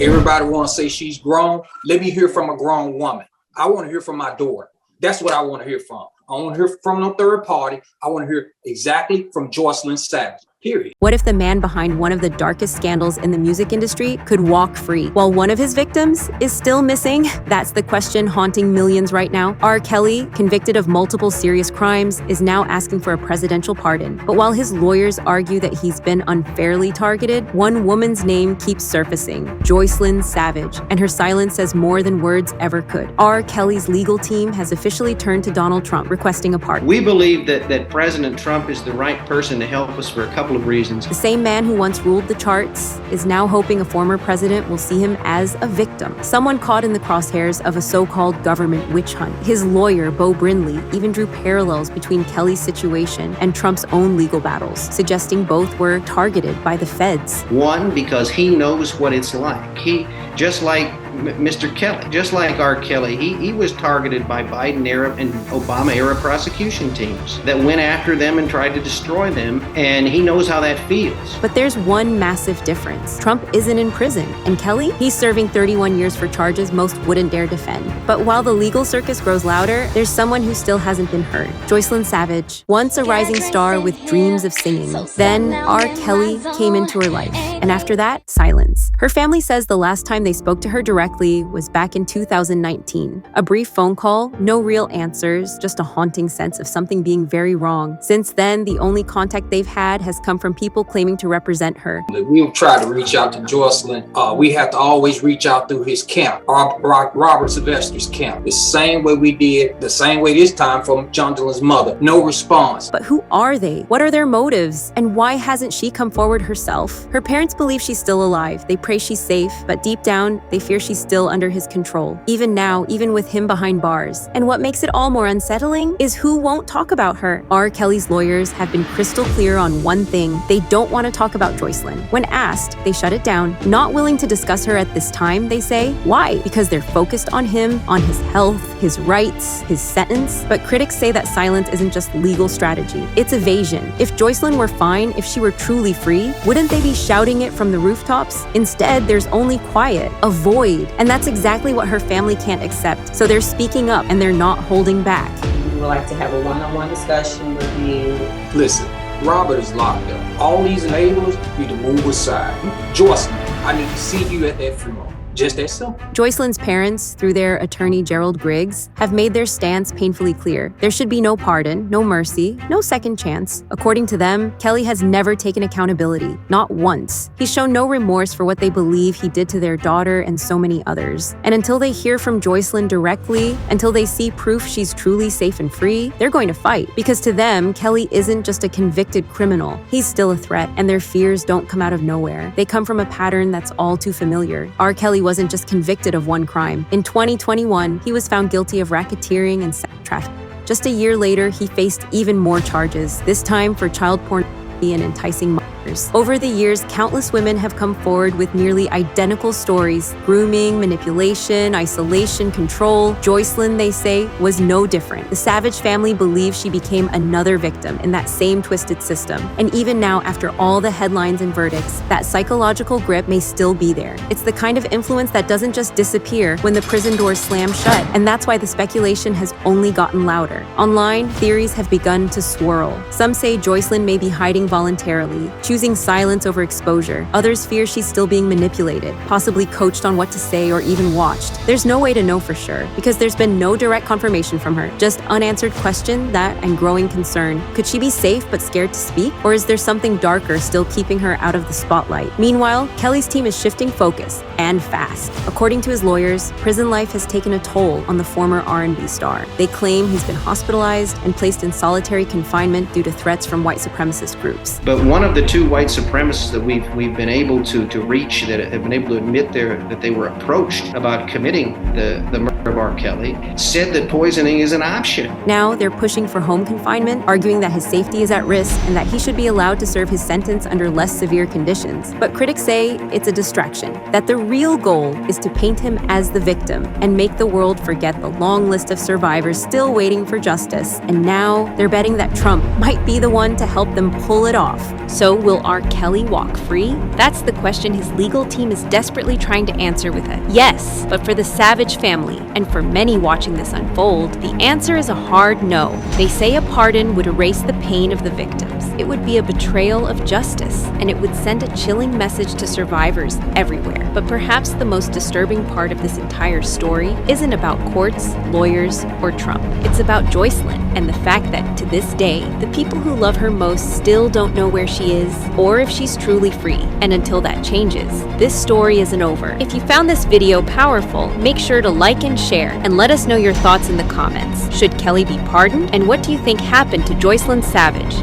Everybody want to say she's grown. Let me hear from a grown woman. I want to hear from my daughter. That's what I want to hear from. I want to hear from no third party. I want to hear exactly from Joycelyn Savage. Period. What if the man behind one of the darkest scandals in the music industry could walk free while one of his victims is still missing? That's the question haunting millions right now. R. Kelly, convicted of multiple serious crimes, is now asking for a presidential pardon. But while his lawyers argue that he's been unfairly targeted, one woman's name keeps surfacing, Joycelyn Savage, and her silence says more than words ever could. R. Kelly's legal team has officially turned to Donald Trump, requesting a pardon. We believe that President Trump is the right person to help us for a couple of reasons. The same man who once ruled the charts is now hoping a former president will see him as a victim, someone caught in the crosshairs of a so-called government witch hunt. His lawyer, Beau Brindley, even drew parallels between Kelly's situation and Trump's own legal battles, suggesting both were targeted by the feds. One, because he knows what it's like. He, just like Mr. Kelly, just like R. Kelly, he was targeted by Biden-era and Obama-era prosecution teams that went after them and tried to destroy them, and he knows how that feels. But there's one massive difference. Trump isn't in prison, and Kelly, he's serving 31 years for charges most wouldn't dare defend. But while the legal circus grows louder, there's someone who still hasn't been heard. Joycelyn Savage, once a rising star with dreams of singing. Then R. Kelly came into her life, and after that, silence. Her family says the last time they spoke to her directly was back in 2019. A brief phone call, no real answers, just a haunting sense of something being very wrong. Since then, the only contact they've had has come from people claiming to represent her. We'll try to reach out to Joycelyn. We have to always reach out through his camp, Robert Sylvester's camp. The same way we did, the same way this time from John Dylan's mother. No response. But who are they? What are their motives? And why hasn't she come forward herself? Her parents believe she's still alive. They pray she's safe, but deep down, they fear she's still under his control. Even now, even with him behind bars. And what makes it all more unsettling is who won't talk about her. R. Kelly's lawyers have been crystal clear on one thing. They don't want to talk about Joycelyn. When asked, they shut it down. Not willing to discuss her at this time, they say. Why? Because they're focused on him, on his health, his rights, his sentence. But critics say that silence isn't just legal strategy. It's evasion. If Joycelyn were fine, if she were truly free, wouldn't they be shouting it from the rooftops? Instead, there's only quiet, a void. And that's exactly what her family can't accept. So they're speaking up and they're not holding back. We would like to have a one-on-one discussion with you. Listen, Robert is locked up. All these enablers need to move aside. Joycelyn, I need to see you at that funeral. Just that simple. Joycelyn's parents, through their attorney Gerald Griggs, have made their stance painfully clear. There should be no pardon, no mercy, no second chance. According to them, Kelly has never taken accountability, not once. He's shown no remorse for what they believe he did to their daughter and so many others. And until they hear from Joycelyn directly, until they see proof she's truly safe and free, they're going to fight. Because to them, Kelly isn't just a convicted criminal. He's still a threat, and their fears don't come out of nowhere. They come from a pattern that's all too familiar. R. Kelly wasn't just convicted of one crime. In 2021, he was found guilty of racketeering and sex trafficking. Just a year later, he faced even more charges, this time for child pornography and enticing minors. Over the years, countless women have come forward with nearly identical stories: grooming, manipulation, isolation, control. Joycelyn, they say, was no different. The Savage family believes she became another victim in that same twisted system. And even now, after all the headlines and verdicts, that psychological grip may still be there. It's the kind of influence that doesn't just disappear when the prison doors slam shut. And that's why the speculation has only gotten louder. Online, theories have begun to swirl. Some say Joycelyn may be hiding voluntarily, choosing silence over exposure. Others fear she's still being manipulated, possibly coached on what to say or even watched. There's no way to know for sure, because there's been no direct confirmation from her, just unanswered question, that, and growing concern. Could she be safe but scared to speak? Or is there something darker still keeping her out of the spotlight? Meanwhile, Kelly's team is shifting focus, and fast. According to his lawyers, prison life has taken a toll on the former R&B star. They claim he's been hospitalized and placed in solitary confinement due to threats from white supremacist groups. But one of the two white supremacists that we've been able to reach, that have been able to admit that they were approached about committing the murder of R. Kelly, said that poisoning is an option. Now they're pushing for home confinement, arguing that his safety is at risk and that he should be allowed to serve his sentence under less severe conditions. But critics say it's a distraction, that the real goal is to paint him as the victim and make the world forget the long list of survivors still waiting for justice. And now they're betting that Trump might be the one to help them pull it off. So will Will R. Kelly walk free? That's the question his legal team is desperately trying to answer with a yes. But for the Savage family, and for many watching this unfold, the answer is a hard no. They say a pardon would erase the pain of the victims. It would be a betrayal of justice, and it would send a chilling message to survivors everywhere. But perhaps the most disturbing part of this entire story isn't about courts, lawyers, or Trump. It's about Joycelyn and the fact that, to this day, the people who love her most still don't know where she is or if she's truly free. And until that changes, this story isn't over. If you found this video powerful, make sure to like and share, and let us know your thoughts in the comments. Should Kelly be pardoned? And what do you think happened to Joycelyn Savage?